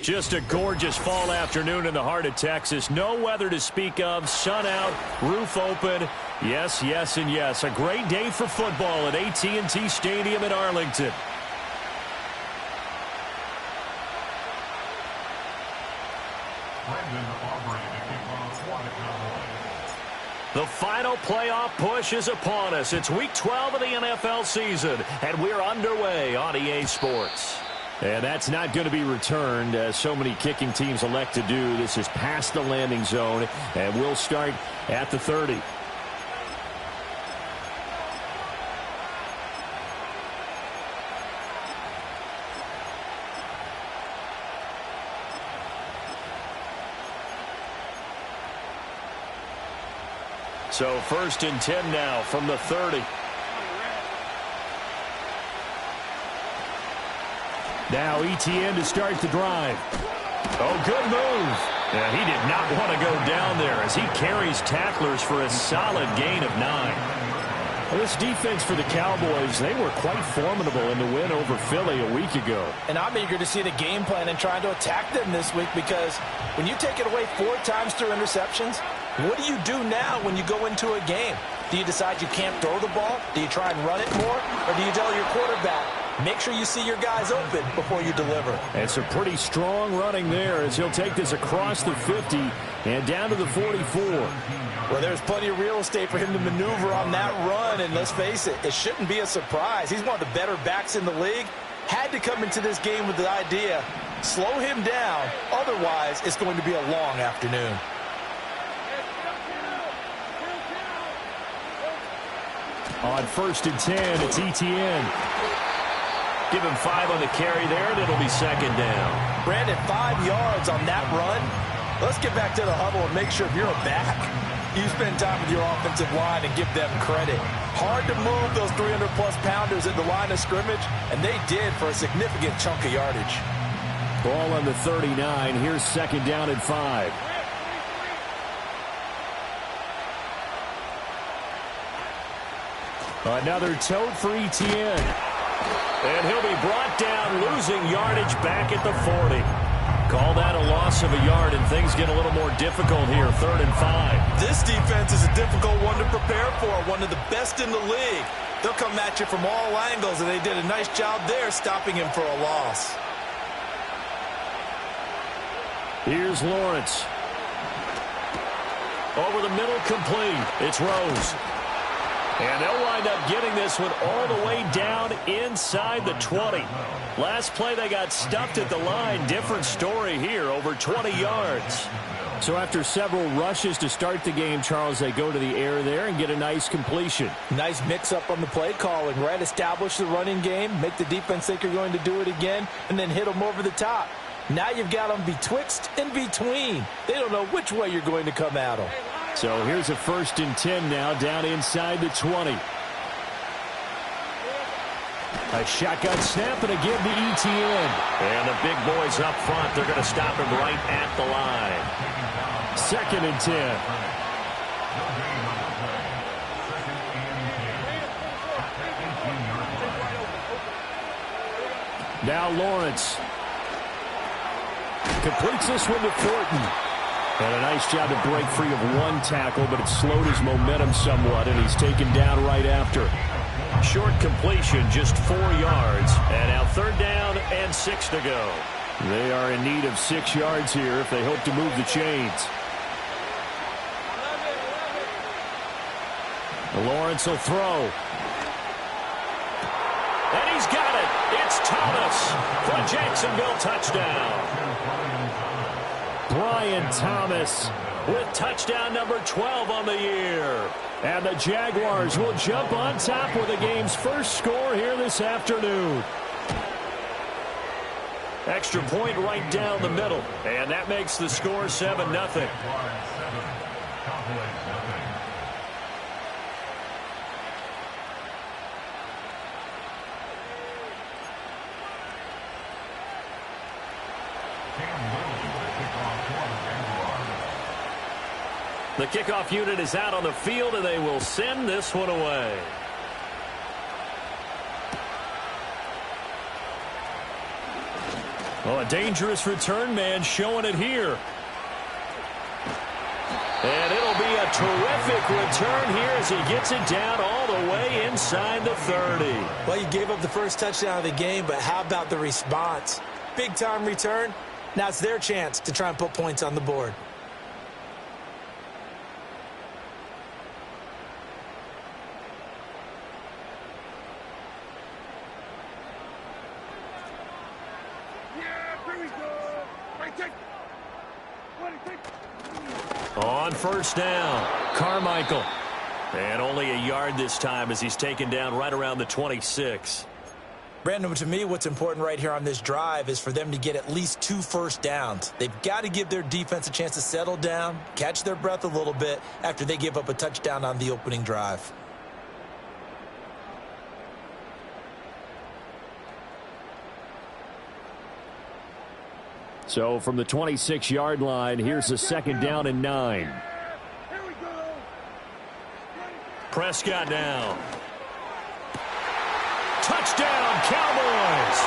Just a gorgeous fall afternoon in the heart of Texas. No weather to speak of. Sun out, roof open. Yes, yes, and yes. A great day for football at AT&T Stadium in Arlington. The final playoff push is upon us. It's Week 12 of the NFL season, and we're underway on EA Sports. And that's not going to be returned, as so many kicking teams elect to do. This is past the landing zone, and we'll start at the 30. So 1st and 10 now from the 30. Now ETN to start the drive. Oh, good move. Yeah, he did not want to go down there as he carries tacklers for a solid gain of 9. Well, this defense for the Cowboys, they were quite formidable in the win over Philly a week ago. And I'm eager to see the game plan and trying to attack them this week, because when you take it away 4 times through interceptions, what do you do now when you go into a game? Do you decide you can't throw the ball? Do you try and run it more? Or do you tell your quarterback, make sure you see your guys open before you deliver? It's a pretty strong running there as he'll take this across the 50 and down to the 44. Well, there's plenty of real estate for him to maneuver on that run, and let's face it, it shouldn't be a surprise. He's one of the better backs in the league. Had to come into this game with the idea, slow him down, otherwise it's going to be a long afternoon. On 1st and 10, it's ETN. Give him 5 on the carry there, and it'll be 2nd down. Brandon, 5 yards on that run. Let's get back to the huddle and make sure if you're a back, you spend time with your offensive line and give them credit. Hard to move those 300-plus pounders at the line of scrimmage, and they did for a significant chunk of yardage. Ball on the 39. Here's 2nd down and 5. Another tote for ETN. And he'll be brought down, losing yardage back at the 40. Call that a loss of a yard, and things get a little more difficult here. 3rd and 5. This defense is a difficult one to prepare for, one of the best in the league. They'll come at you from all angles, and they did a nice job there stopping him for a loss. Here's Lawrence. Over the middle, complete. It's Rose. And they'll wind up getting this one all the way down inside the 20. Last play, they got stuffed at the line. Different story here, over 20 yards. So after several rushes to start the game, Charles, they go to the air there and get a nice completion. Nice mix-up on the play calling, right? Establish the running game, make the defense think you're going to do it again, and then hit them over the top. Now you've got them betwixt and between. They don't know which way you're going to come at them. So here's a 1st and 10 now, down inside the 20. A shotgun snap and a give to ETN. And the big boys up front, they're going to stop him right at the line. 2nd and 10. Now Lawrence completes this one to Thornton. And a nice job to break free of one tackle, but it slowed his momentum somewhat, and he's taken down right after. Short completion, just 4 yards. And now 3rd down and 6 to go. They are in need of 6 yards here if they hope to move the chains. Lawrence will throw. And he's got it. It's Thomas for a Jacksonville touchdown. Brian Thomas with touchdown number 12 on the year. And the Jaguars will jump on top with the game's first score here this afternoon. Extra point right down the middle. And that makes the score 7-0. The kickoff unit is out on the field, and they will send this one away. Well, a dangerous return man showing it here. And it'll be a terrific return here as he gets it down all the way inside the 30. Well, you gave up the first touchdown of the game, but how about the response? Big-time return. Now it's their chance to try and put points on the board. On first down, Carmichael. And only a yard this time as he's taken down right around the 26. Brandon, to me, what's important right here on this drive is for them to get at least 2 first downs. They've got to give their defense a chance to settle down, catch their breath a little bit after they give up a touchdown on the opening drive. So from the 26-yard line, here's the 2nd down and 9. Prescott down. Touchdown, Cowboys!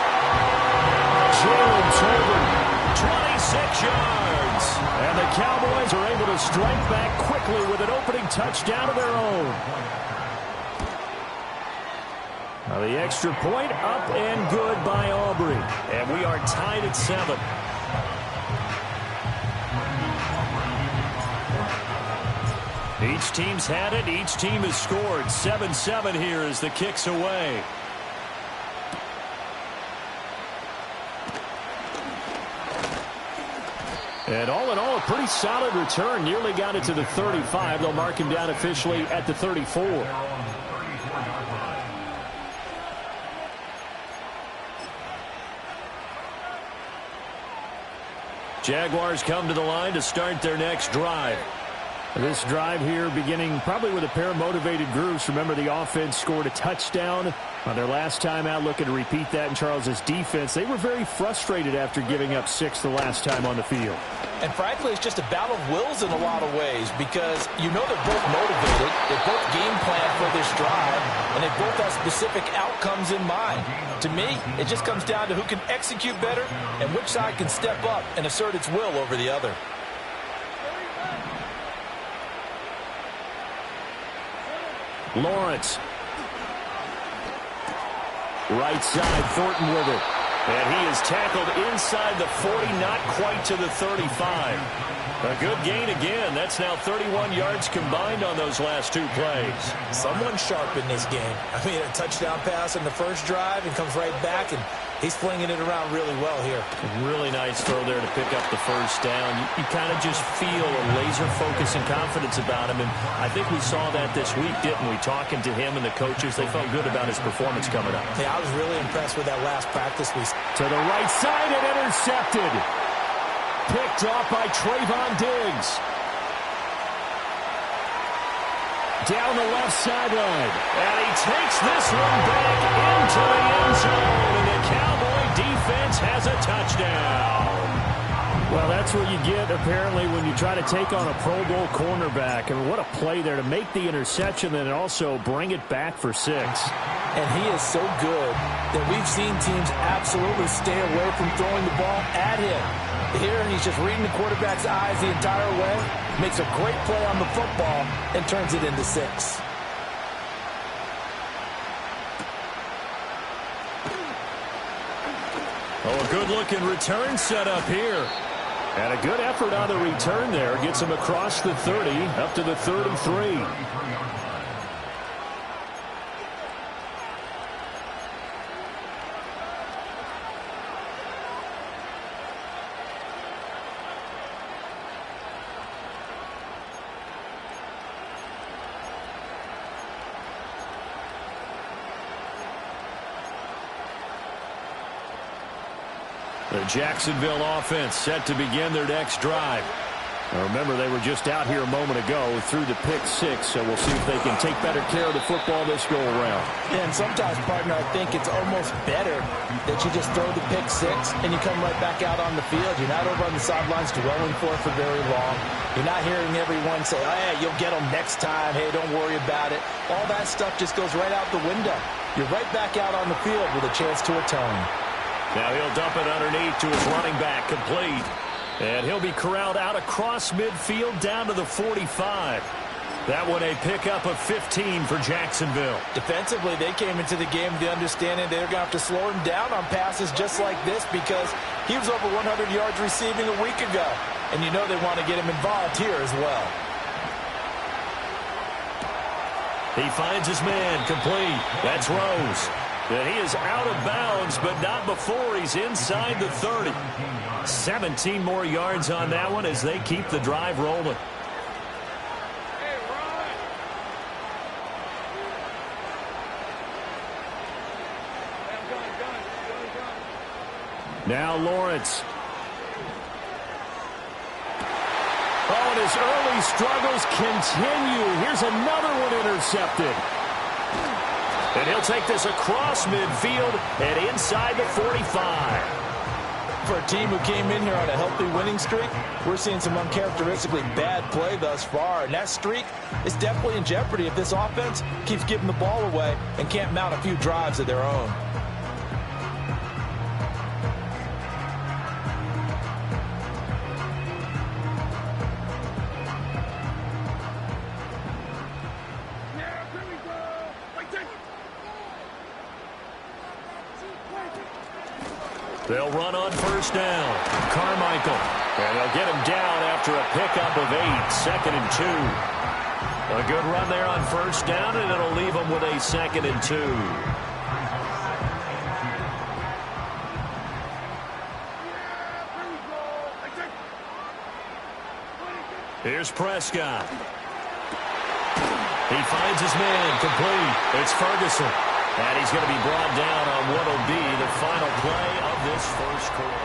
Jalen Tolbert, 26 yards. And the Cowboys are able to strike back quickly with an opening touchdown of their own. Now the extra point up and good by Aubrey. And we are tied at 7. Each team's had it. Each team has scored. 7-7 here as the kick's away. And all in all, a pretty solid return. Nearly got it to the 35. They'll mark him down officially at the 34. Jaguars come to the line to start their next drive. This drive here beginning probably with a pair of motivated groups. Remember, the offense scored a touchdown on their last time out, looking to repeat that in Charles's defense. They were very frustrated after giving up 6 the last time on the field. And frankly, it's just a battle of wills in a lot of ways because you know they're both motivated. They both game plan for this drive, and they both have specific outcomes in mind. To me, it just comes down to who can execute better and which side can step up and assert its will over the other. Lawrence. Right side, Thornton with it. And he is tackled inside the 40, not quite to the 35. A good gain again. That's now 31 yards combined on those last 2 plays. Someone sharp in this game. I mean, a touchdown pass in the first drive and comes right back, and he's flinging it around really well here. A really nice throw there to pick up the first down. You kind of just feel a laser focus and confidence about him, and I think we saw that this week, didn't we? Talking to him and the coaches, they felt good about his performance coming up. Yeah, I was really impressed with that last practice we saw. To the right side and intercepted. Picked off by Trayvon Diggs. Down the left sideline. And he takes this one back into the end zone. And the Cowboy defense has a touchdown. Well, that's what you get, apparently, when you try to take on a Pro Bowl cornerback. And what a play there to make the interception and also bring it back for 6. And he is so good that we've seen teams absolutely stay away from throwing the ball at him. Here, he's just reading the quarterback's eyes the entire way, makes a great play on the football, and turns it into 6. Oh, a good-looking return set up here. And a good effort on the return there. Gets him across the 30, up to the 33. The Jacksonville offense set to begin their next drive. Now remember, they were just out here a moment ago through the pick 6, so we'll see if they can take better care of the football this go-around. Yeah, and sometimes, partner, I think it's almost better that you just throw the pick 6 and you come right back out on the field. You're not over on the sidelines dwelling for very long. You're not hearing everyone say, oh, yeah, you'll get them next time. Hey, don't worry about it. All that stuff just goes right out the window. You're right back out on the field with a chance to atone. Now he'll dump it underneath to his running back, complete. And he'll be corralled out across midfield down to the 45. That one a pickup of 15 for Jacksonville. Defensively, they came into the game with the understanding they're going to have to slow him down on passes just like this because he was over 100 yards receiving a week ago. And you know they want to get him involved here as well. He finds his man, complete. That's Rose. And he is out of bounds, but not before he's inside the 30. 17 more yards on that one as they keep the drive rolling. Now Lawrence. Oh, and his early struggles continue. Here's another one intercepted. And he'll take this across midfield and inside the 45. For a team who came in here on a healthy winning streak, we're seeing some uncharacteristically bad play thus far. And that streak is definitely in jeopardy if this offense keeps giving the ball away and can't mount a few drives of their own. They'll run on first down. Carmichael. And they'll get him down after a pickup of 8. 2nd and 2. A good run there on first down, and it'll leave them with a 2nd and 2. Here's Prescott. He finds his man, complete. It's Ferguson. And he's going to be brought down on what will be the final play of this first quarter.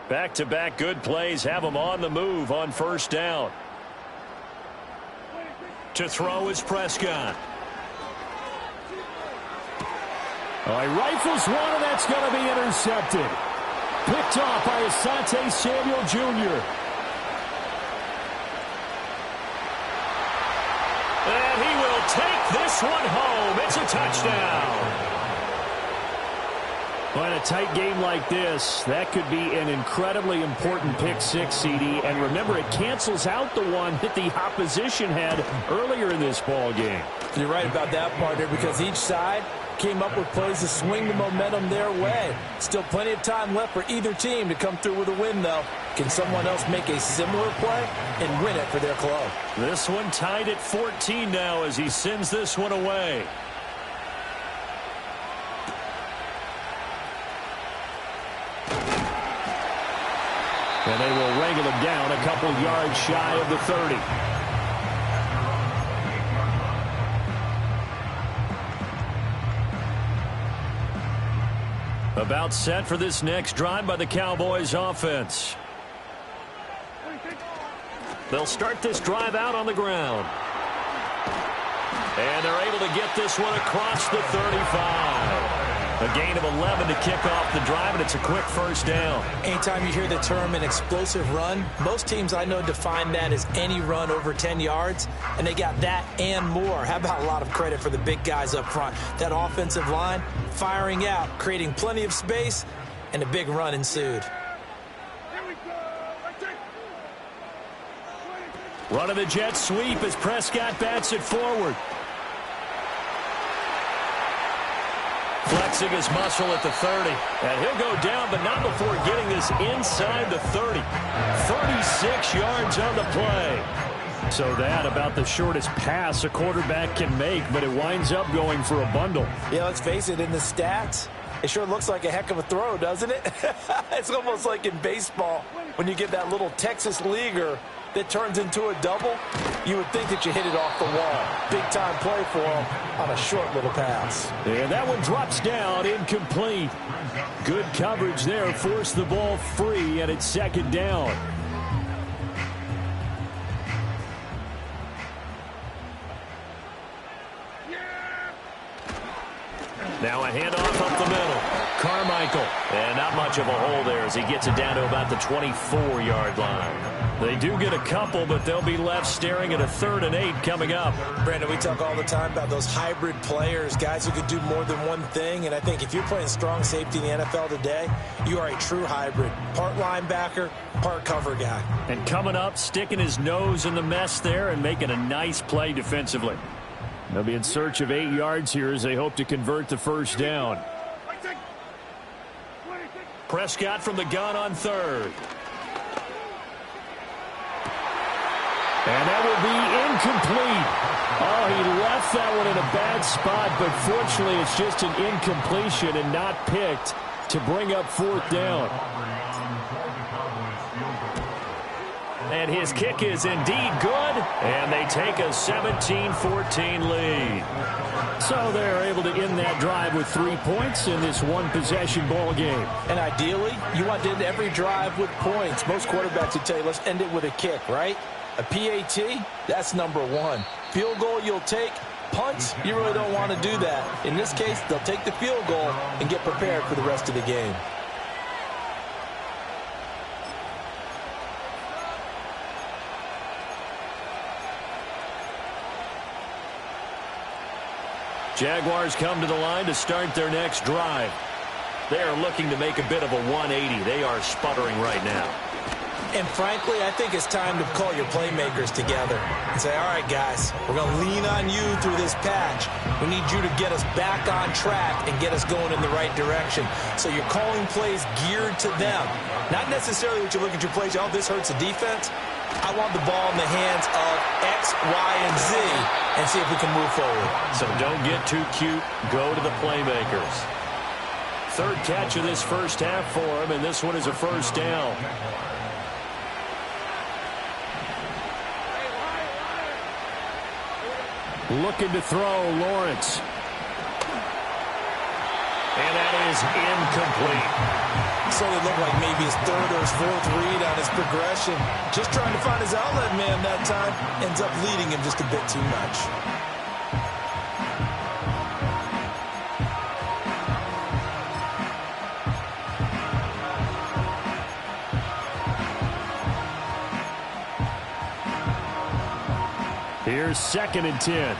Back-to-back good plays have them on the move on first down. To throw is Prescott. Oh, he rifles one, and that's going to be intercepted. Picked off by Asante Samuel Jr. And he will take this one home. It's a touchdown. Well, in a tight game like this, that could be an incredibly important pick six, CD. And remember, it cancels out the one that the opposition had earlier in this ball game. You're right about that, partner, because each side came up with plays to swing the momentum their way. Still plenty of time left for either team to come through with a win, though. Can someone else make a similar play and win it for their club? This one tied at 14 now as he sends this one away. And they will wrangle him down a couple yards shy of the 30. About set for this next drive by the Cowboys offense. They'll start this drive out on the ground. And they're able to get this one across the 35. A gain of 11 to kick off the drive, and it's a quick first down. Anytime you hear the term an explosive run, most teams I know define that as any run over 10 yards, and they got that and more. How about a lot of credit for the big guys up front? That offensive line firing out, creating plenty of space, and a big run ensued. Run of the jet sweep as Prescott bats it forward. Flexing his muscle at the 30. And he'll go down, but not before getting this inside the 30. 36 yards on the play. So that about the shortest pass a quarterback can make, but it winds up going for a bundle. Yeah, let's face it, in the stats, it sure looks like a heck of a throw, doesn't it? It's almost like in baseball when you get that little Texas leaguer that turns into a double. You would think that you hit it off the wall. Big-time play for him on a short little pass. And that one drops down, incomplete. Good coverage there, forced the ball free, and it's second down. Now a handoff up the middle. Carmichael. And not much of a hole there as he gets it down to about the 24-yard line. They do get a couple, but they'll be left staring at a 3rd and 8 coming up. Brandon, we talk all the time about those hybrid players, guys who could do more than one thing. And I think if you're playing strong safety in the NFL today, you are a true hybrid. Part linebacker, part cover guy. And coming up, sticking his nose in the mess there and making a nice play defensively. They'll be in search of 8 yards here as they hope to convert the first down. Prescott from the gun on 3rd. And that will be incomplete. Oh, he left that one in a bad spot, but fortunately it's just an incompletion and not picked to bring up 4th down. And his kick is indeed good, and they take a 17-14 lead. So they're able to end that drive with 3 points in this one-possession ball game. And ideally, you want to end every drive with points. Most quarterbacks would tell you, let's end it with a kick, right? A PAT, that's number 1. Field goal you'll take. Punts, you really don't want to do that. In this case, they'll take the field goal and get prepared for the rest of the game. Jaguars come to the line to start their next drive. They are looking to make a bit of a 180. They are sputtering right now. And frankly, I think it's time to call your playmakers together and say, all right, guys, we're going to lean on you through this patch. We need you to get us back on track and get us going in the right direction. So you're calling plays geared to them. Not necessarily what you look at your plays, oh, this hurts the defense. I want the ball in the hands of X, Y, and Z and see if we can move forward. So don't get too cute. Go to the playmakers. 3rd catch of this first half for him, and this one is a first down. Looking to throw, Lawrence. And that is incomplete. So it looked like maybe his 3rd or his 4th read on his progression. Just trying to find his outlet man that time. Ends up leading him just a bit too much. Here's 2nd and 10.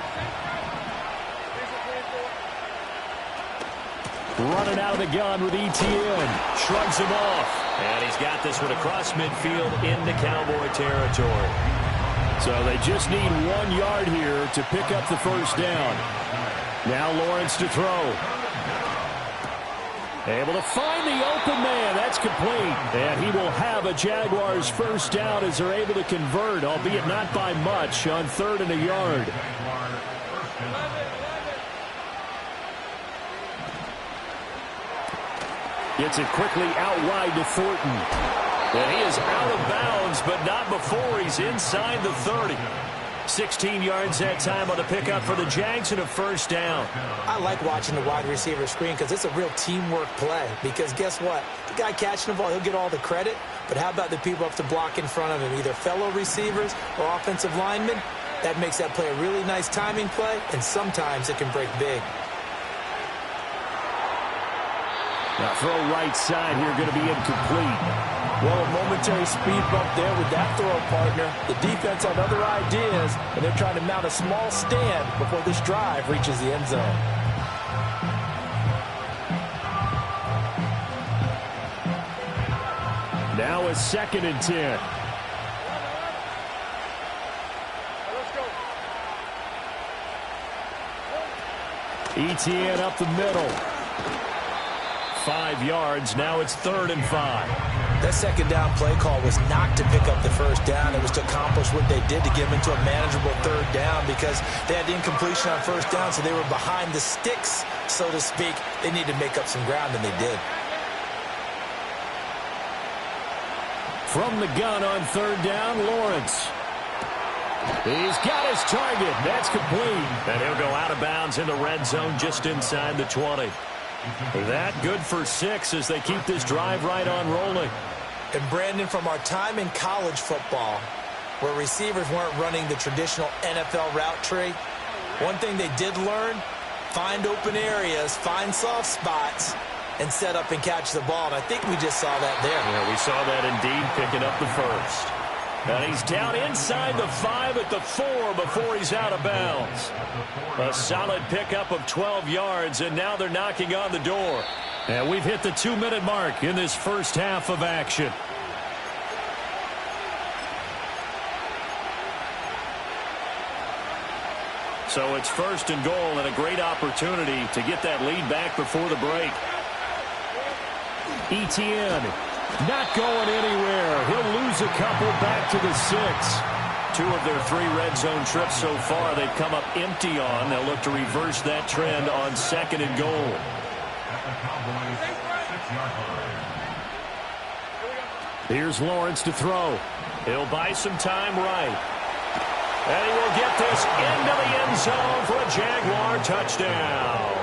Running out of the gun with ETN. Shrugs him off. And he's got this one across midfield into Cowboy territory. So they just need 1 yard here to pick up the first down. Now Lawrence to throw. Able to find the open man. That's complete. And he will have a Jaguars first down as they're able to convert, albeit not by much, on 3rd and a yard. Gets it quickly out wide to Thornton. And he is out of bounds, but not before he's inside the 30. 16 yards that time on the pickup for the Jags and a first down. I like watching the wide receiver screen because it's a real teamwork play. Because guess what? The guy catching the ball, he'll get all the credit. But how about the people up to block in front of him, either fellow receivers or offensive linemen? That makes that play a really nice timing play, and sometimes it can break big. Now throw right side here, going to be incomplete. Well, a momentary speed bump there with that throw partner. The defense had other ideas, and they're trying to mount a small stand before this drive reaches the end zone. Now a 2nd and 10. ETN up the middle. 5 yards. Now it's 3rd and 5. That second down play call was not to pick up the first down. It was to accomplish what they did to get them into a manageable 3rd down because they had the incompletion on first down, so they were behind the sticks, so to speak. They needed to make up some ground, and they did. From the gun on 3rd down, Lawrence. He's got his target. That's complete. And he'll go out of bounds in the red zone just inside the 20. That good for 6 as they keep this drive right on rolling. And Brandon, from our time in college football, where receivers weren't running the traditional NFL route tree, one thing they did learn, find open areas, find soft spots, and set up and catch the ball. And I think we just saw that there. Yeah, we saw that indeed, picking up the first. And he's down inside the 5 at the 4 before he's out of bounds. A solid pickup of 12 yards, and now they're knocking on the door. And we've hit the 2-minute mark in this first half of action. So it's first and goal, and a great opportunity to get that lead back before the break. Etienne not going anywhere. He'll lose a couple back to the 6. 2 of their 3 red zone trips so far they've come up empty on. They'll look to reverse that trend on second and goal. Here's Lawrence to throw. He'll buy some time right. And he will get this into the end zone for a Jaguar touchdown.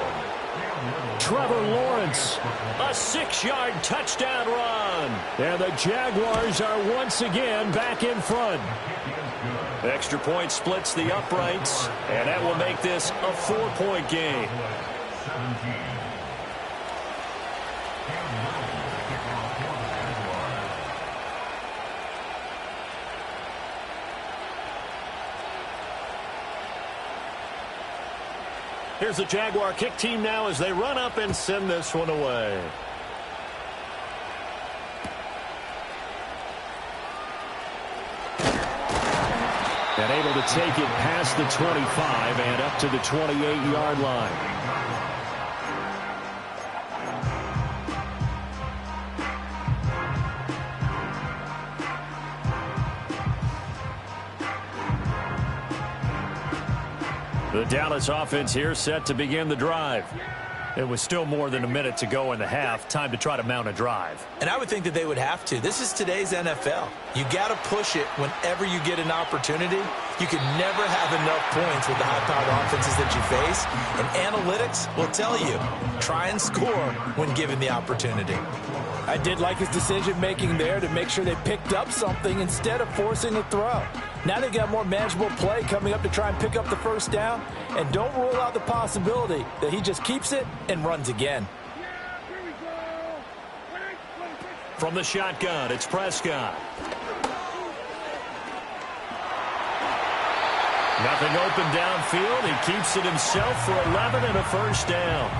Trevor Lawrence, a 6-yard touchdown run. And the Jaguars are once again back in front. Extra point splits the uprights, and that will make this a 4-point game. Here's the Jaguar kick team now as they run up and send this one away. And able to take it past the 25 and up to the 28-yard line. The Dallas offense here set to begin the drive. It was still more than a minute to go in the half. Time to try to mount a drive. And I would think that they would have to. This is today's NFL. You got to push it whenever you get an opportunity. You can never have enough points with the high-powered offenses that you face. And analytics will tell you, try and score when given the opportunity. I did like his decision-making there to make sure they picked up something instead of forcing a throw. Now they've got more manageable play coming up to try and pick up the first down. And don't rule out the possibility that he just keeps it and runs again. From the shotgun, it's Prescott. Nothing open downfield. He keeps it himself for 11 and a first down.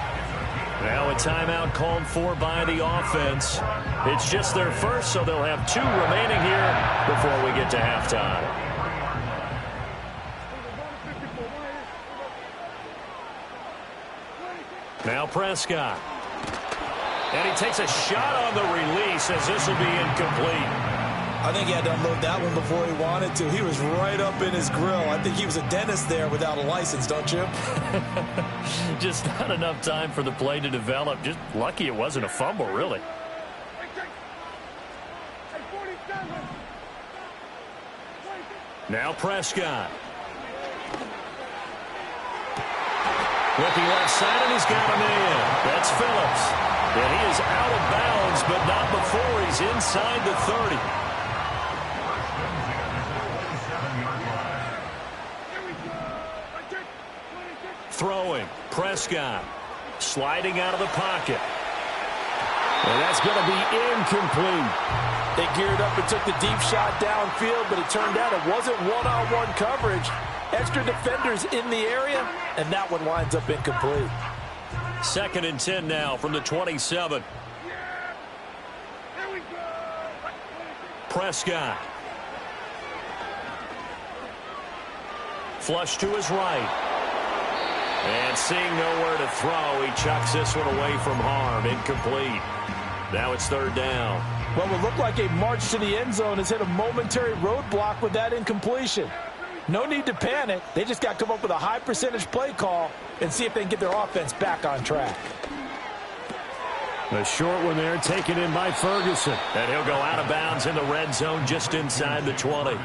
Now a timeout called for by the offense. It's just their first, so they'll have 2 remaining here before we get to halftime. Now Prescott. And he takes a shot on the release as this will be incomplete. I think he had to unload that one before he wanted to. He was right up in his grill. I think he was a dentist there without a license, don't you? Just not enough time for the play to develop. Just lucky it wasn't a fumble, really. Now Prescott. Looking left side, and he's got him in. That's Phillips. And he is out of bounds, but not before he's inside the 30. Throwing, Prescott, sliding out of the pocket. And that's going to be incomplete. They geared up and took the deep shot downfield, but it turned out it wasn't one-on-one coverage. Extra defenders in the area, and that one winds up incomplete. 2nd and 10 now from the 27. Prescott. Flush to his right. And seeing nowhere to throw, he chucks this one away from harm. Incomplete. Now it's 3rd down. What would look like a march to the end zone has hit a momentary roadblock with that incompletion. No need to panic. They just got to come up with a high percentage play call and see if they can get their offense back on track. A short one there taken in by Ferguson. And he'll go out of bounds in the red zone just inside the 20.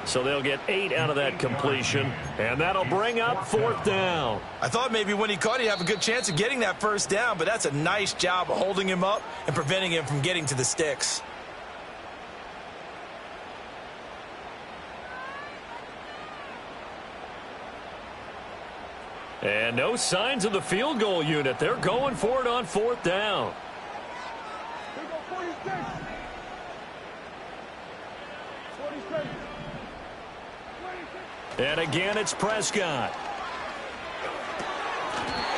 So they'll get 8 out of that completion, and that'll bring up 4th down. I thought maybe when he caught, he'd have a good chance of getting that first down, but that's a nice job of holding him up and preventing him from getting to the sticks. And no signs of the field goal unit. They're going for it on 4th down. And again, it's Prescott.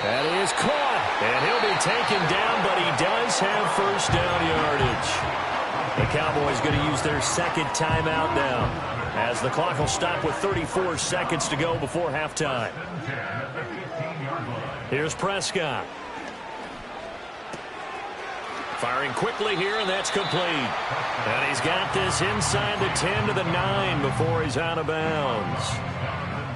That is caught. And he'll be taken down, but he does have first down yardage. The Cowboys going to use their second timeout now, as the clock will stop with 34 seconds to go before halftime. Here's Prescott. Firing quickly here, and that's complete. And he's got this inside the 10 to the 9 before he's out of bounds.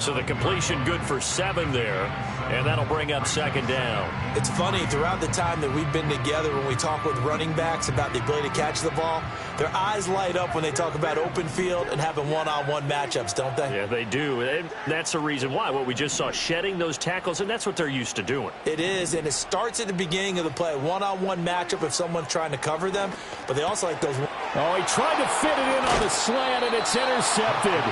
So the completion good for 7 there, and that'll bring up second down. It's funny, throughout the time that we've been together, when we talk with running backs about the ability to catch the ball, their eyes light up when they talk about open field and having one-on-one matchups, don't they? Yeah, they do. And that's the reason why. What we just saw, shedding those tackles, and that's what they're used to doing. It is, and it starts at the beginning of the play. One-on-one matchup if someone's trying to cover them, but they also like those. Oh, he tried to fit it in on the slant, and it's intercepted.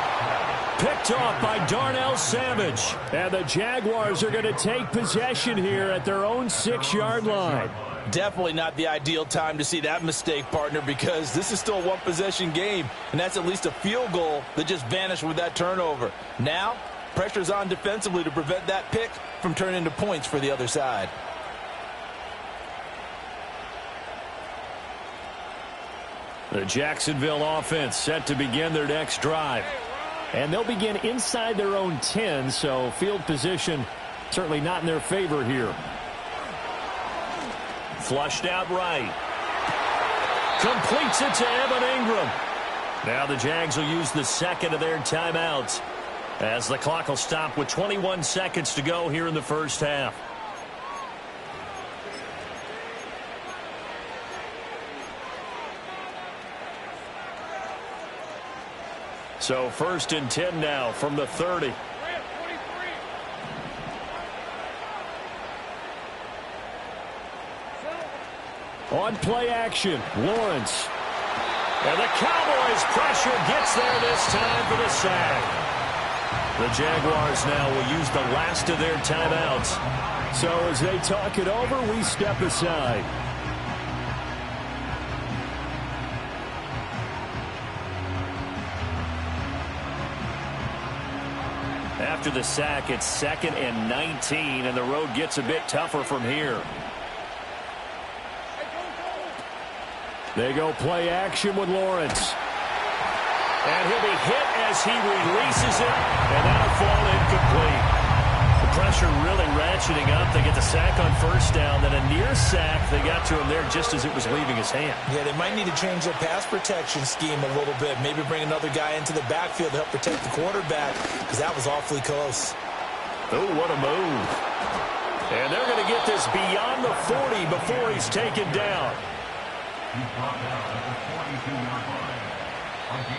Picked off by Darnell Savage. And the Jaguars are going to take possession here at their own 6-yard line. Definitely not the ideal time to see that mistake, partner, because this is still a one-possession game, and that's at least a field goal that just vanished with that turnover. Now, pressure's on defensively to prevent that pick from turning into points for the other side. The Jacksonville offense set to begin their next drive. And they'll begin inside their own 10, so field position certainly not in their favor here. Flushed out right. Completes it to Evan Ingram. Now the Jags will use the second of their timeouts, as the clock will stop with 21 seconds to go here in the first half. So 1st and 10 now from the 30. On play action, Lawrence. And the Cowboys' pressure gets there this time for the sack. The Jaguars now will use the last of their timeouts. So as they talk it over, we step aside. After the sack, it's 2nd and 19, and the road gets a bit tougher from here. They go play action with Lawrence. And he'll be hit as he releases it, and that'll fall incomplete. The pressure really ratcheting up. They get the sack on first down, then a near sack. They got to him there just as it was leaving his hand. Yeah, they might need to change their pass protection scheme a little bit. Maybe bring another guy into the backfield to help protect the quarterback, because that was awfully close. Oh, what a move. And they're going to get this beyond the 40 before he's taken down.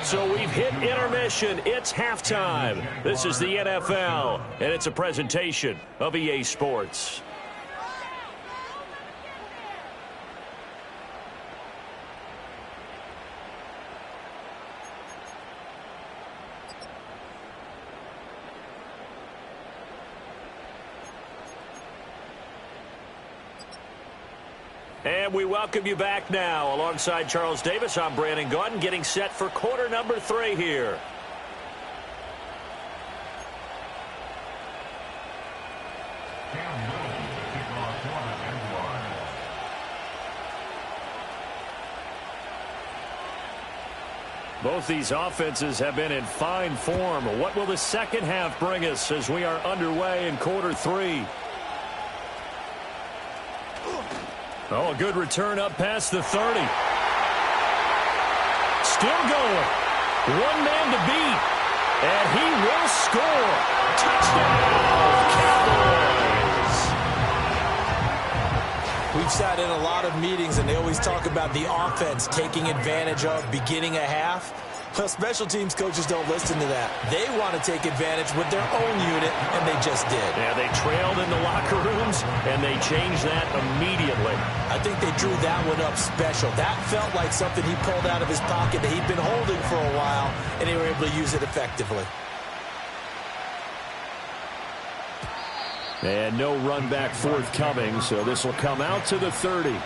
So we've hit intermission. It's halftime. This is the NFL, and it's a presentation of EA Sports. And we welcome you back now. Alongside Charles Davis, I'm Brandon Gaudin, getting set for quarter number 3 here. Both these offenses have been in fine form. What will the second half bring us as we are underway in quarter 3? Oh, a good return up past the 30. Still going. One man to beat. And he will score. Touchdown, Cowboys. We've sat in a lot of meetings, and they always talk about the offense taking advantage of beginning a half. Well, special teams coaches don't listen to that. They want to take advantage with their own unit, and they just did. Yeah, they trailed in the locker rooms, and they changed that immediately. I think they drew that one up special. That felt like something he pulled out of his pocket that he'd been holding for a while, and they were able to use it effectively. And no run back forthcoming, so this will come out to the 30.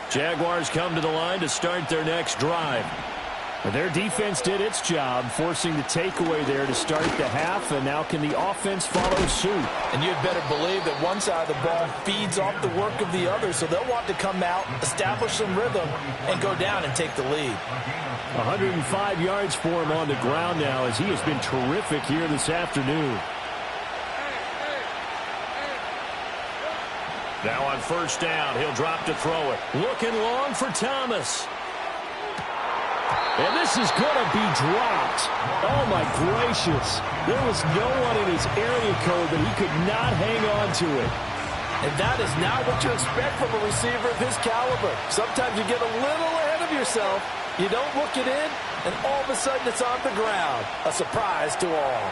Jaguars come to the line to start their next drive. Their defense did its job, forcing the takeaway there to start the half, and now can the offense follow suit? And you'd better believe that one side of the ball feeds off the work of the other, so they'll want to come out, establish some rhythm, and go down and take the lead. 105 yards for him on the ground now, as he has been terrific here this afternoon. Now on first down, he'll drop to throw it. Looking long for Thomas. And this is going to be dropped. Oh, my gracious. There was no one in his area code that he could not hang on to it. And that is not what you expect from a receiver of his caliber. Sometimes you get a little ahead of yourself. You don't look it in, and all of a sudden it's on the ground. A surprise to all.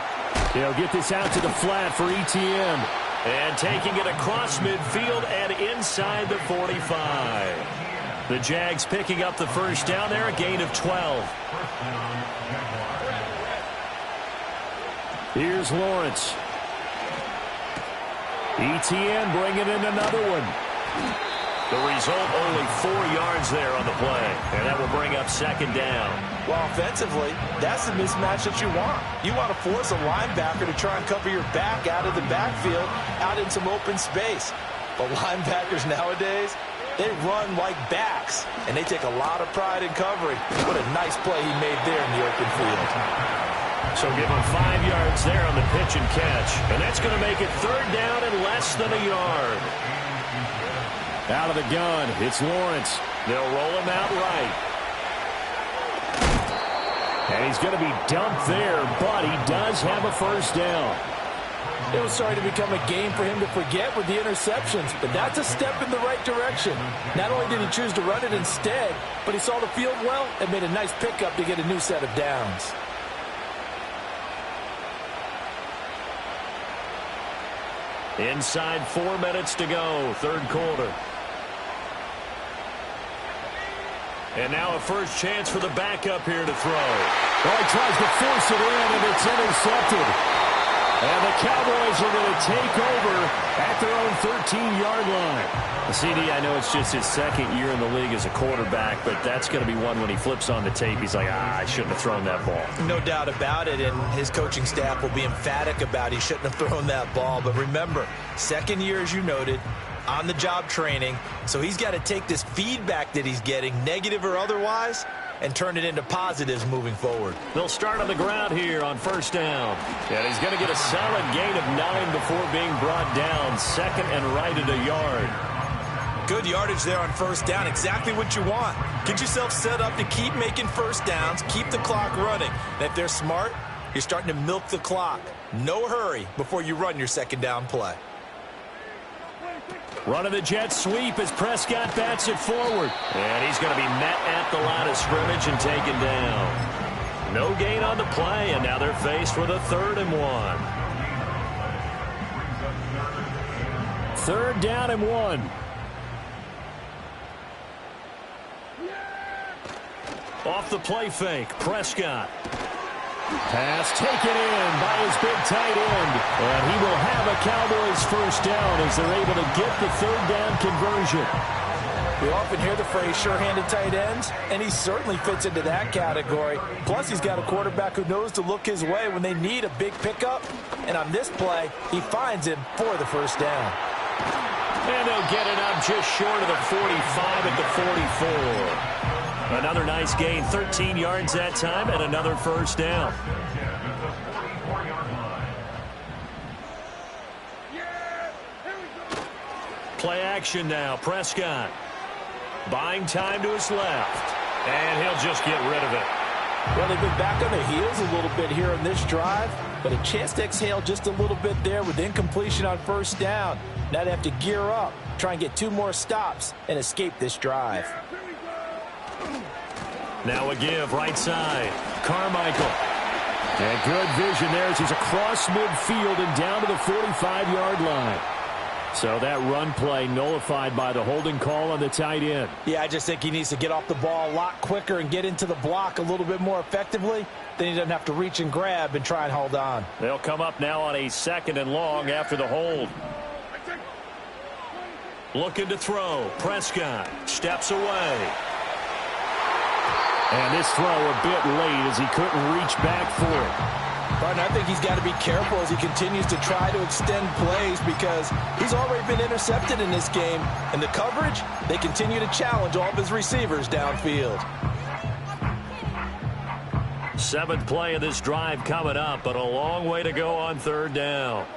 He'll get this out to the flat for ETN. And taking it across midfield and inside the 45. The Jags picking up the first down there, a gain of 12. Here's Lawrence. ETN bringing in another one. The result, only 4 yards there on the play. And that will bring up second down. Well, offensively, that's the mismatch that you want. You want to force a linebacker to try and cover your back out of the backfield, out in some open space. But linebackers nowadays, they run like backs, and they take a lot of pride in covering. What a nice play he made there in the open field. So give him 5 yards there on the pitch and catch. And that's going to make it third down and less than a yard. Out of the gun, it's Lawrence. They'll roll him out right. And he's going to be dumped there, but he does have a first down. It was starting to become a game for him to forget with the interceptions, but that's a step in the right direction. Not only did he choose to run it instead, but he saw the field well and made a nice pickup to get a new set of downs. Inside 4 minutes to go, third quarter. And now a first chance for the backup here to throw. Oh, he tries to force it in, and it's intercepted. And the Cowboys are going to take over at their own 13-yard line. CD, I know it's just his second year in the league as a quarterback, but that's going to be one when he flips on the tape. He's like, I shouldn't have thrown that ball. No doubt about it, and his coaching staff will be emphatic about he shouldn't have thrown that ball. But remember, second year, as you noted, on-the-job training, so he's got to take this feedback that he's getting, negative or otherwise, and turn it into positives moving forward. They'll start on the ground here on first down. And he's going to get a solid gain of 9 before being brought down. Second and right at a yard. Good yardage there on first down. Exactly what you want. Get yourself set up to keep making first downs, keep the clock running. And if they're smart, you're starting to milk the clock. No hurry before you run your second down play. Running the jet sweep as Prescott bats it forward. And he's going to be met at the line of scrimmage and taken down. No gain on the play, and now they're faced with a 3rd and 1. 3rd down and 1. Off the play fake, Prescott. Pass taken in by his big tight end. And he will have a Cowboys first down as they're able to get the 3rd down conversion. We often hear the phrase sure-handed tight ends, and he certainly fits into that category. Plus, he's got a quarterback who knows to look his way when they need a big pickup. And on this play, he finds him for the first down. And they'll get it up just short of the 45 at the 44. Another nice gain, 13 yards that time, and another first down. Play action now, Prescott. Buying time to his left, and he'll just get rid of it. Well, they've been back on their heels a little bit here on this drive, but a chance to exhale just a little bit there with incompletion on first down. Now they have to gear up, try and get 2 more stops, and escape this drive. Now a give, right side. Carmichael. And good vision there as he's across midfield and down to the 45-yard line. So that run play nullified by the holding call on the tight end. Yeah, I just think he needs to get off the ball a lot quicker and get into the block a little bit more effectively. Then he doesn't have to reach and grab and try and hold on. They'll come up now on a 2nd and long after the hold. Looking to throw. Prescott steps away. And this throw a bit late as he couldn't reach back for it. Barton, I think he's got to be careful as he continues to try to extend plays because he's already been intercepted in this game. And the coverage, they continue to challenge all of his receivers downfield. 7th play of this drive coming up, but a long way to go on 3rd down.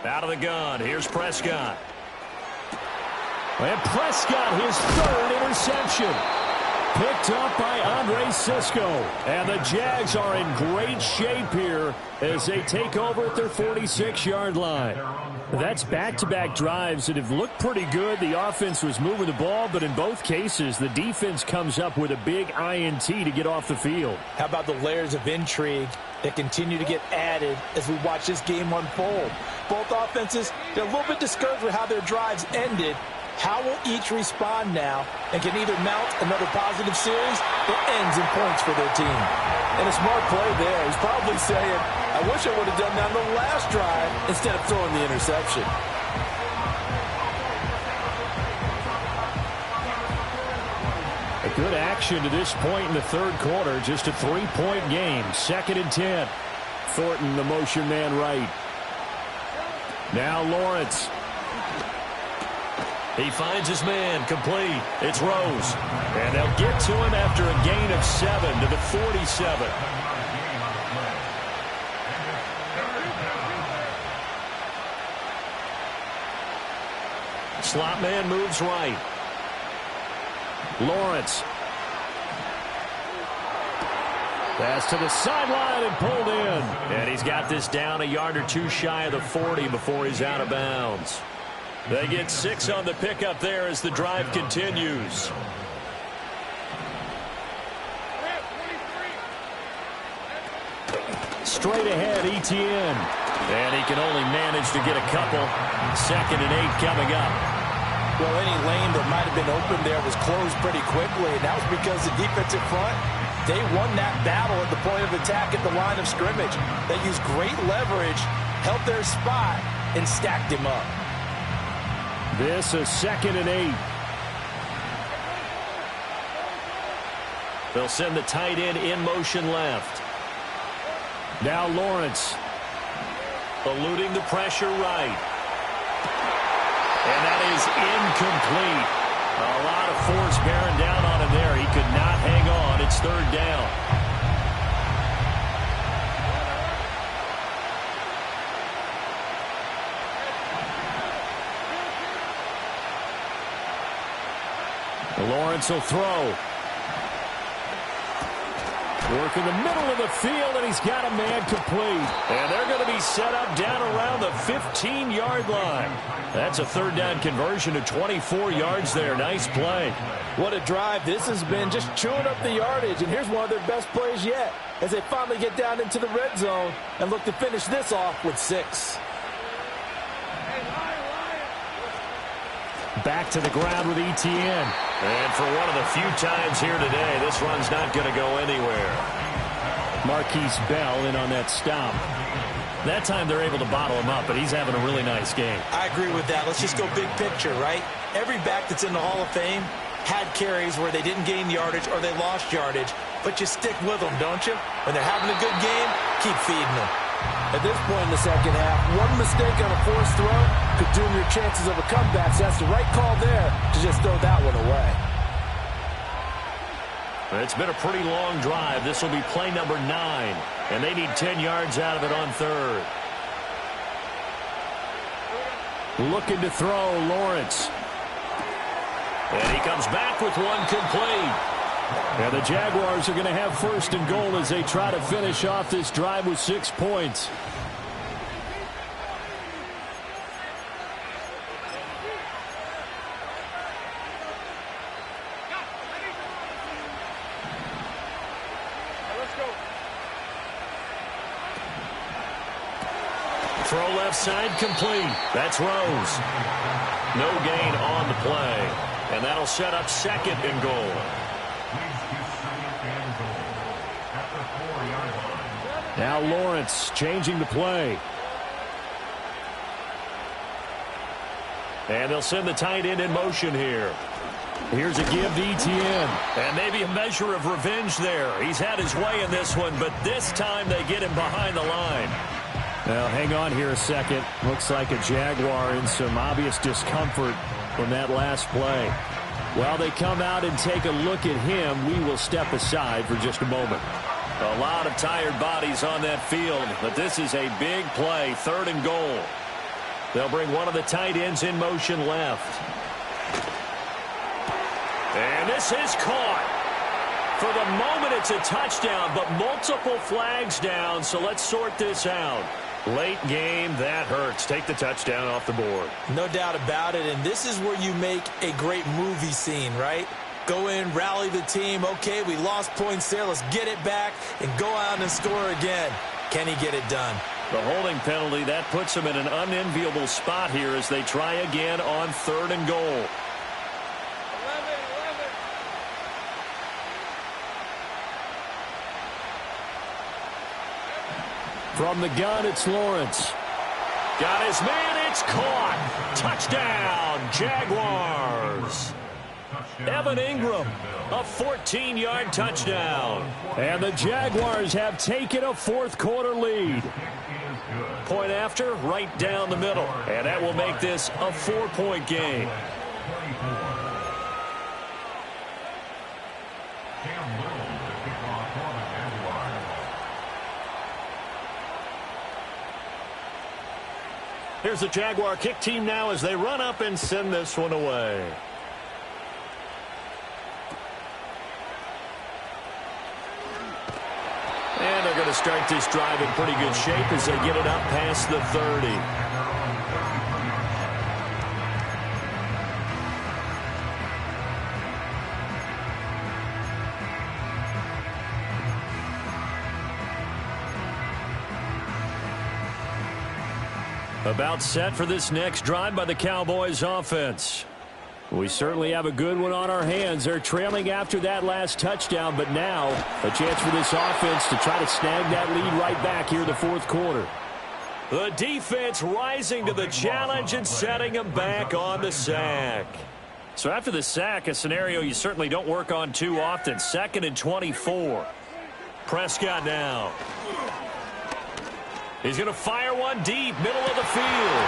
Out of the gun, here's Prescott. And Prescott, his 3rd interception. Picked up by Andre Cisco. And the Jags are in great shape here as they take over at their 46-yard line. That's back-to-back drives that have looked pretty good. The offense was moving the ball, but in both cases, the defense comes up with a big INT to get off the field. How about the layers of intrigue that continue to get added as we watch this game unfold? Both offenses, they're a little bit discouraged with how their drives ended. How will each respond now and can either mount another positive series or ends in points for their team? And a smart play there. He's probably saying, I wish I would have done that on the last drive instead of throwing the interception. A good action to this point in the 3rd quarter. Just a 3-point game. 2nd and 10. Thornton, the motion man right. Now Lawrence. He finds his man, complete. It's Rose. And they'll get to him after a gain of 7 to the 47. Slot man moves right. Lawrence. Pass to the sideline and pulled in. And he's got this down a yard or two shy of the 40 before he's out of bounds. They get 6 on the pickup there as the drive continues. Straight ahead, Etienne. And he can only manage to get a couple. 2nd and 8 coming up. Well, any lane that might have been open there was closed pretty quickly, and that was because the defensive front, they won that battle at the point of attack at the line of scrimmage. They used great leverage, held their spot, and stacked him up. This is 2nd and 8. They'll send the tight end in motion left. Now Lawrence. Eluding the pressure right. And that is incomplete. A lot of force bearing down on him there. He could not hang on. It's 3rd down. Lawrence will throw. Work in the middle of the field, and he's got a man complete. And they're going to be set up down around the 15-yard line. That's a 3rd down conversion to 24 yards there. Nice play. What a drive. This has been just chewing up the yardage, and here's one of their best plays yet as they finally get down into the red zone and look to finish this off with 6. Back to the ground with Etienne. And for one of the few times here today, this run's not going to go anywhere. Marquise Bell in on that stop. That time they're able to bottle him up, but he's having a really nice game. I agree with that. Let's just go big picture, right? Every back that's in the Hall of Fame had carries where they didn't gain yardage or they lost yardage, but you stick with them, don't you? When they're having a good game, keep feeding them. At this point in the 2nd half, one mistake on a forced throw could doom your chances of a comeback. So that's the right call there to just throw that one away. It's been a pretty long drive. This will be play number 9, and they need 10 yards out of it on 3rd. Looking to throw, Lawrence. And he comes back with one complete. And the Jaguars are going to have 1st and goal as they try to finish off this drive with 6 points. throw left side complete. That's Rose. No gain on the play. And that'll set up second and goal. Now Lawrence changing the play. And they'll send the tight end in motion here. Here's a give to Etienne. And maybe a measure of revenge there. He's had his way in this one, but this time they get him behind the line. Now, hang on here a second. Looks like a Jaguar in some obvious discomfort from that last play. While they come out and take a look at him, we will step aside for just a moment. A lot of tired bodies on that field, but this is a big play, 3rd and goal. They'll bring one of the tight ends in motion left. And this is caught. For the moment, it's a touchdown, but multiple flags down, so let's sort this out. Late game, that hurts. Take the touchdown off the board. No doubt about it, and this is where you make a great movie scene, right? Go in, rally the team. Okay, we lost points there. Let's get it back and go out and score again. Can he get it done? The holding penalty, that puts him in an unenviable spot here as they try again on 3rd and goal. From the gun, it's Lawrence. Got his man, it's caught. Touchdown, Jaguars. Evan Ingram, a 14-yard touchdown. And the Jaguars have taken a 4th quarter lead. Point after, right down the middle. And that will make this a 4-point game. Here's the Jaguar kick team now as they run up and send this one away. And they're going to start this drive in pretty good shape as they get it up past the 30. About set for this next drive by the Cowboys offense. We certainly have a good one on our hands. They're trailing after that last touchdown, but now a chance for this offense to try to snag that lead right back here in the 4th quarter. The defense rising to the challenge and setting them back on the sack. So after the sack, a scenario you certainly don't work on too often. 2nd and 24. Prescott now. He's going to fire one deep, middle of the field.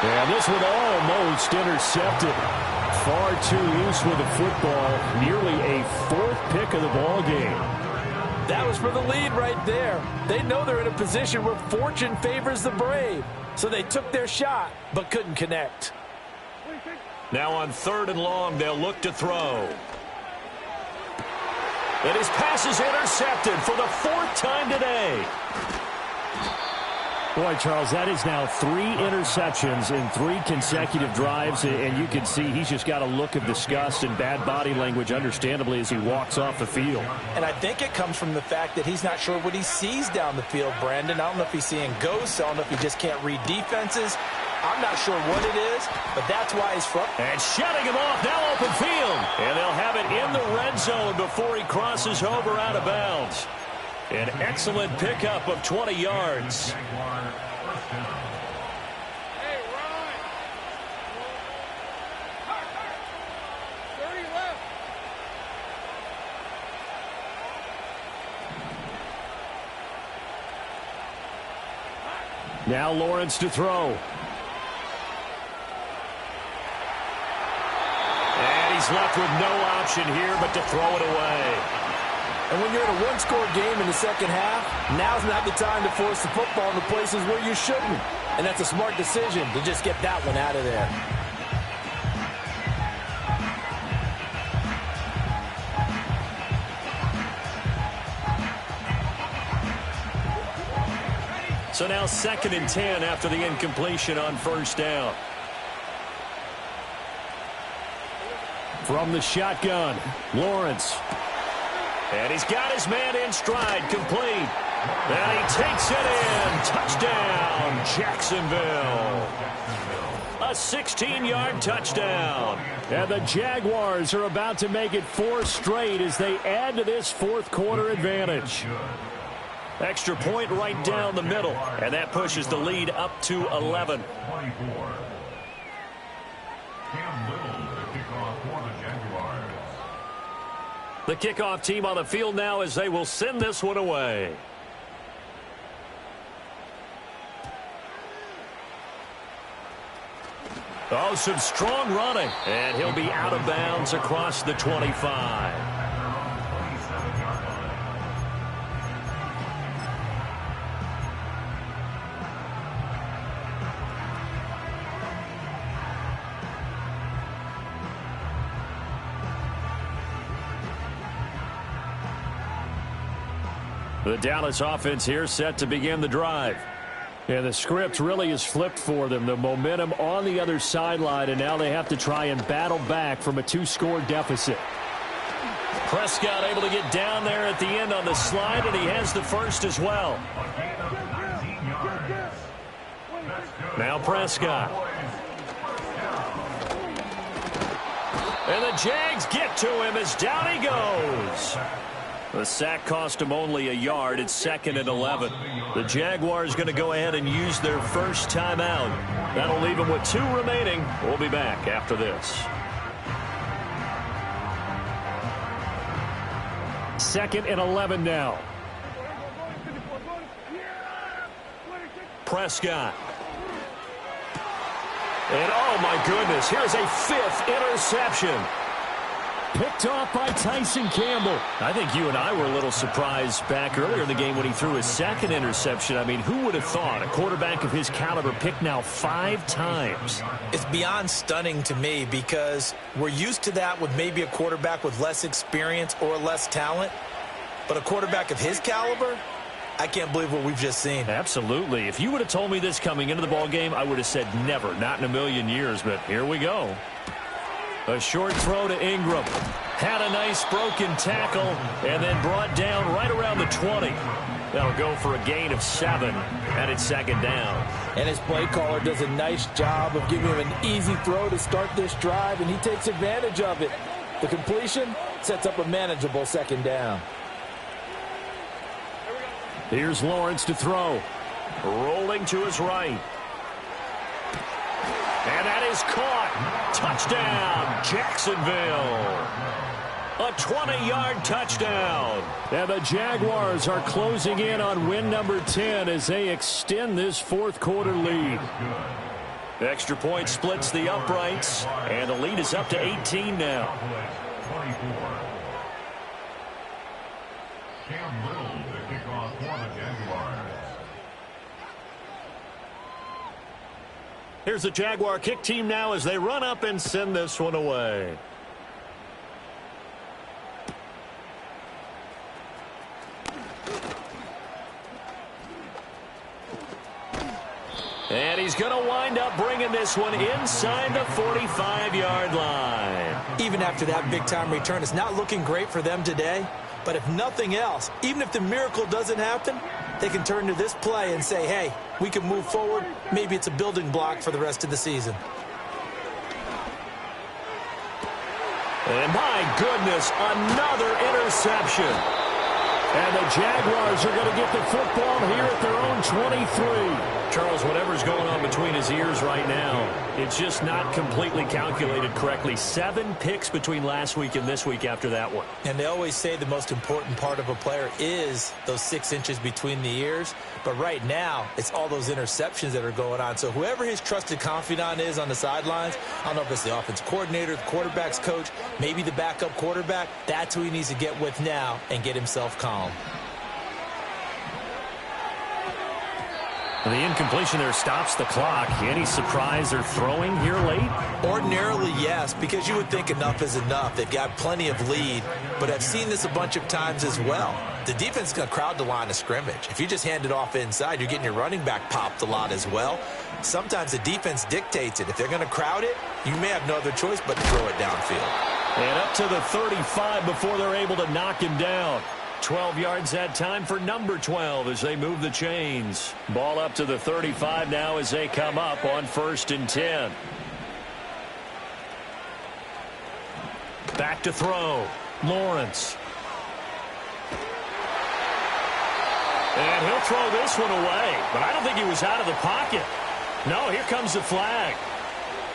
Yeah, this one almost intercepted. Far too loose with the football. Nearly a 4th pick of the ball game. That was for the lead right there. They know they're in a position where fortune favors the brave. So they took their shot, but couldn't connect. Now on 3rd and long, they'll look to throw. And his pass is intercepted for the 4th time today. Boy, Charles, that is now 3 interceptions in 3 consecutive drives, and you can see he's just got a look of disgust and bad body language, understandably, as he walks off the field. And I think it comes from the fact that he's not sure what he sees down the field, Brandon. I don't know if he's seeing ghosts. I don't know if he just can't read defenses. I'm not sure what it is, but that's why he's from. And shutting him off, now open field. And they'll have it in the red zone before he crosses over out of bounds. An excellent pickup of 20 yards. Now Lawrence to throw. And he's left with no option here but to throw it away. And when you're in a one-score game in the second half, now's not the time to force the football into places where you shouldn't. And that's a smart decision to just get that one out of there. So now 2nd and 10 after the incompletion on 1st down. From the shotgun, Lawrence. And he's got his man in stride, complete. And he takes it in. Touchdown, Jacksonville. A 16-yard touchdown. And the Jaguars are about to make it 4 straight as they add to this fourth quarter advantage. Extra point right down the middle. And that pushes the lead up to 11. The kickoff team on the field now as they will send this one away. Oh, some strong running. And he'll be out of bounds across the 25. The Dallas offense here set to begin the drive. And the script really is flipped for them. The momentum on the other sideline, and now they have to try and battle back from a 2-score deficit. Prescott able to get down there at the end on the slide, and he has the first as well. Now Prescott. And the Jags get to him as down he goes. The sack cost him only a yard. It's 2nd and 11. The Jaguars going to go ahead and use their first timeout. That'll leave them with 2 remaining. We'll be back after this. 2nd and 11 now. Prescott. And oh my goodness, here's a 5th interception. Picked off by Tyson Campbell. I think you and I were a little surprised back earlier in the game when he threw his 2nd interception. I mean, who would have thought a quarterback of his caliber picked now 5 times? It's beyond stunning to me because we're used to that with maybe a quarterback with less experience or less talent. But a quarterback of his caliber, I can't believe what we've just seen. Absolutely. If you would have told me this coming into the ballgame, I would have said never, not in a million years. But here we go. A short throw to Ingram. Had a nice broken tackle and then brought down right around the 20. That'll go for a gain of 7, and it's 2nd down. And his play caller does a nice job of giving him an easy throw to start this drive, and he takes advantage of it. The completion sets up a manageable 2nd down. Here's Lawrence to throw. Rolling to his right. And that is caught. Touchdown, Jacksonville. A 20-yard touchdown. And the Jaguars are closing in on win number 10 as they extend this fourth quarter lead. Extra point splits the uprights, and the lead is up to 18 now. Here's the Jaguar kick team now as they run up and send this one away. And he's going to wind up bringing this one inside the 45-yard line. Even after that big-time return, it's not looking great for them today. But if nothing else, even if the miracle doesn't happen, they can turn to this play and say, hey, we can move forward. Maybe it's a building block for the rest of the season. And my goodness, another interception. And the Jaguars are going to get the football here at their own 23. Charles, whatever's going on between his ears right now, it's just not completely calculated correctly. 7 picks between last week and this week after that one. And they always say the most important part of a player is those 6 inches between the ears. But right now, it's all those interceptions that are going on. So whoever his trusted confidant is on the sidelines, I don't know if it's the offense coordinator, the quarterback's coach, maybe the backup quarterback, that's who he needs to get with now and get himself calm. The incompletion there stops the clock. Any surprise they're throwing here late? Ordinarily, yes, because you would think enough is enough. They've got plenty of lead, but I've seen this a bunch of times as well. The defense is going to crowd the line of scrimmage. If you just hand it off inside, you're getting your running back popped a lot as well. Sometimes the defense dictates it. If they're going to crowd it, you may have no other choice but to throw it downfield. And up to the 35 before they're able to knock him down. 12 yards that time for number 12 as they move the chains. Ball up to the 35 now as they come up on 1st and 10. Back to throw. Lawrence. And he'll throw this one away. But I don't think he was out of the pocket. No, here comes the flag.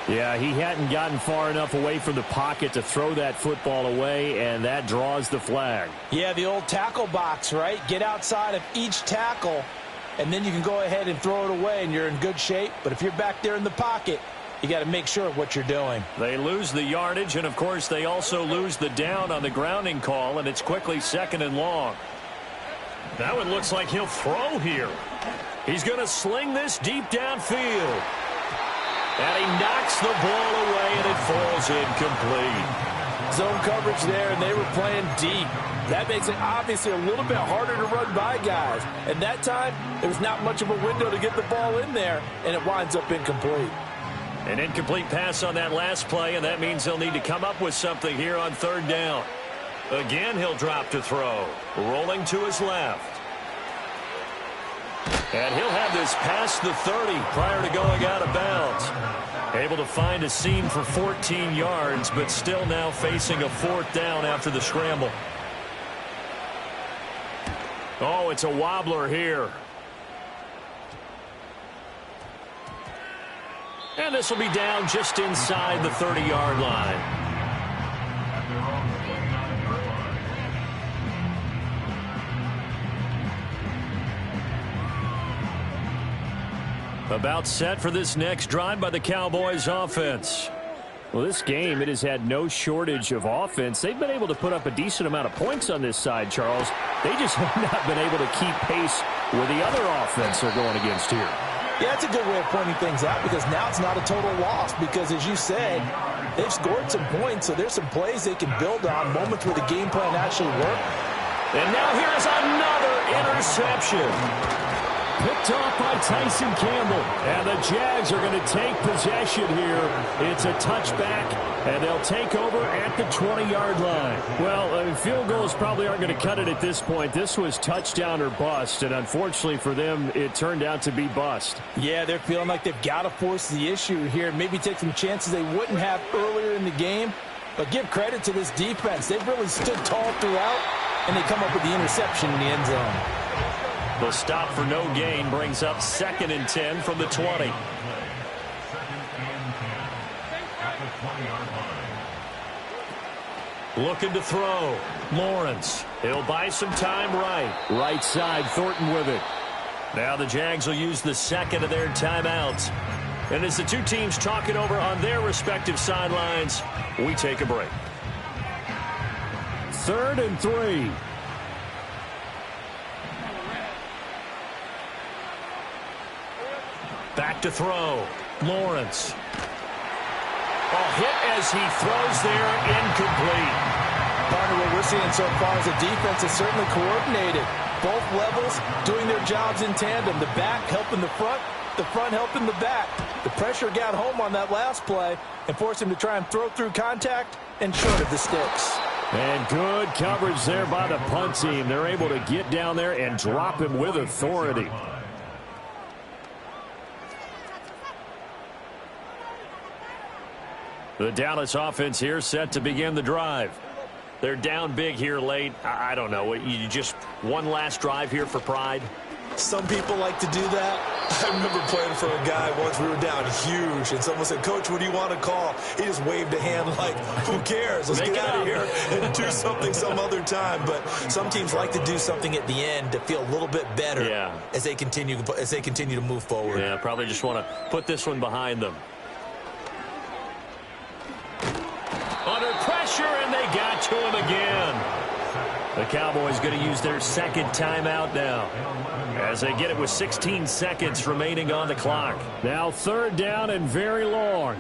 Yeah, he hadn't gotten far enough away from the pocket to throw that football away, and that draws the flag. Yeah, the old tackle box, right? Get outside of each tackle, and then you can go ahead and throw it away, and you're in good shape. But if you're back there in the pocket, you got to make sure of what you're doing. They lose the yardage, and, of course, they also lose the down on the grounding call, and it's quickly 2nd and long. That one looks like he'll throw here. He's going to sling this deep downfield. And he knocks the ball away, and it falls incomplete. Zone coverage there, and they were playing deep. That makes it obviously a little bit harder to run by guys. And that time, there was not much of a window to get the ball in there, and it winds up incomplete. An incomplete pass on that last play, and that means they'll need to come up with something here on 3rd down. Again, he'll drop to throw. Rolling to his left. And he'll have this past the 30 prior to going out of bounds. Able to find a seam for 14 yards, but still now facing a 4th down after the scramble. Oh, it's a wobbler here. And this will be down just inside the 30-yard line. About set for this next drive by the Cowboys offense. Well, this game, it has had no shortage of offense. They've been able to put up a decent amount of points on this side, Charles. They just have not been able to keep pace with the other offense they're going against here. Yeah, that's a good way of pointing things out because now it's not a total loss because, as you said, they've scored some points, so there's some plays they can build on, moments where the game plan actually worked. And now here's another interception. Picked off by Tyson Campbell. And the Jags are going to take possession here. It's a touchback, and they'll take over at the 20-yard line. Well, field goals probably aren't going to cut it at this point. This was touchdown or bust, and unfortunately for them, it turned out to be bust. Yeah, they're feeling like they've got to force the issue here, maybe take some chances they wouldn't have earlier in the game. But give credit to this defense. They've really stood tall throughout, and they come up with the interception in the end zone. The stop for no gain brings up 2nd and 10 from the 20. Looking to throw. Lawrence. He'll buy some time right side, Thornton with it. Now the Jags will use the 2nd of their timeouts. And as the two teams talk it over on their respective sidelines, we take a break. 3rd and 3. Back to throw. Lawrence. Hit as he throws there, incomplete. Partner, what we're seeing so far is the defense is certainly coordinated. Both levels doing their jobs in tandem. The back helping the front helping the back. The pressure got home on that last play and forced him to try and throw through contact and short of the sticks. And good coverage there by the punt team. They're able to get down there and drop him with authority. The Dallas offense here set to begin the drive. They're down big here late. I don't know. You just one last drive here for pride? Some people like to do that. I remember playing for a guy once. We were down huge, and someone said, "Coach, what do you want to call?" He just waved a hand like, who cares? Let's get out of here and do something some other time. But some teams like to do something at the end to feel a little bit better as they continue to move forward. Yeah, probably just want to put this one behind them. Under pressure, and they got to him again. The Cowboys going to use their 2nd timeout now as they get it with 16 seconds remaining on the clock. Now 3rd down and very long.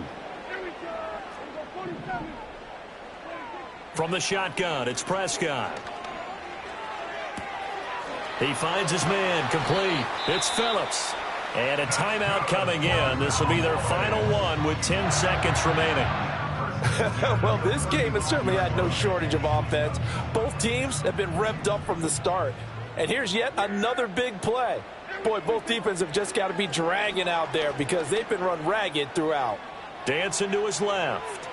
From the shotgun, it's Prescott. He finds his man, complete. It's Phillips. And a timeout coming in. This will be their final one with 10 seconds remaining. Well, this game has certainly had no shortage of offense. Both teams have been revved up from the start. And here's yet another big play. Boy, both defenses have just got to be dragging out there because they've been run ragged throughout. Dancing to his left.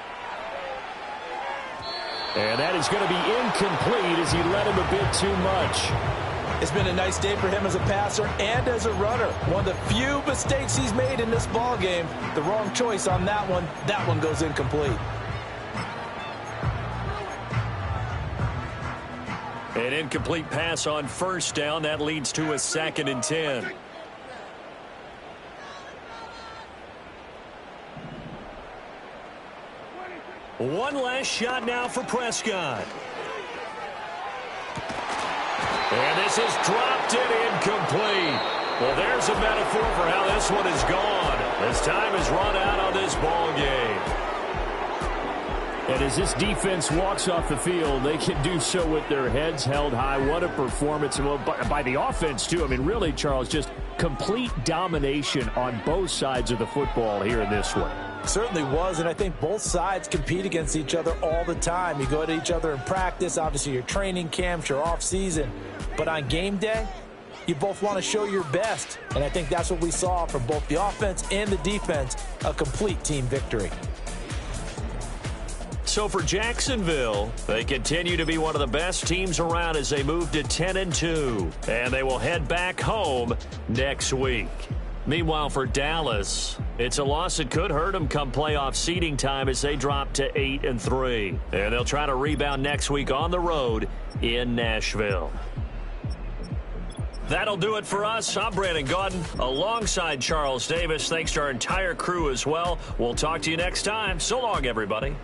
And that is going to be incomplete as he led him a bit too much. It's been a nice day for him as a passer and as a runner. One of the few mistakes he's made in this ball game. The wrong choice on that one. That one goes incomplete. An incomplete pass on first down. That leads to a 2nd and 10. One last shot now for Prescott. And this is dropped and incomplete. Well, there's a metaphor for how this one is gone. As time has run out on this ball game. And as this defense walks off the field, they can do so with their heads held high. What a performance. Well, by the offense, too. I mean, really, Charles, just complete domination on both sides of the football here in this one. Certainly was, and I think both sides compete against each other all the time. You go at each other in practice, obviously your training camps, your off-season. But on game day, you both want to show your best. And I think that's what we saw from both the offense and the defense, a complete team victory. So for Jacksonville, they continue to be one of the best teams around as they move to 10-2. And they will head back home next week. Meanwhile, for Dallas, it's a loss that could hurt them come playoff seeding time as they drop to 8-3. And they'll try to rebound next week on the road in Nashville. That'll do it for us. I'm Brandon Gaudin alongside Charles Davis. Thanks to our entire crew as well. We'll talk to you next time. So long, everybody.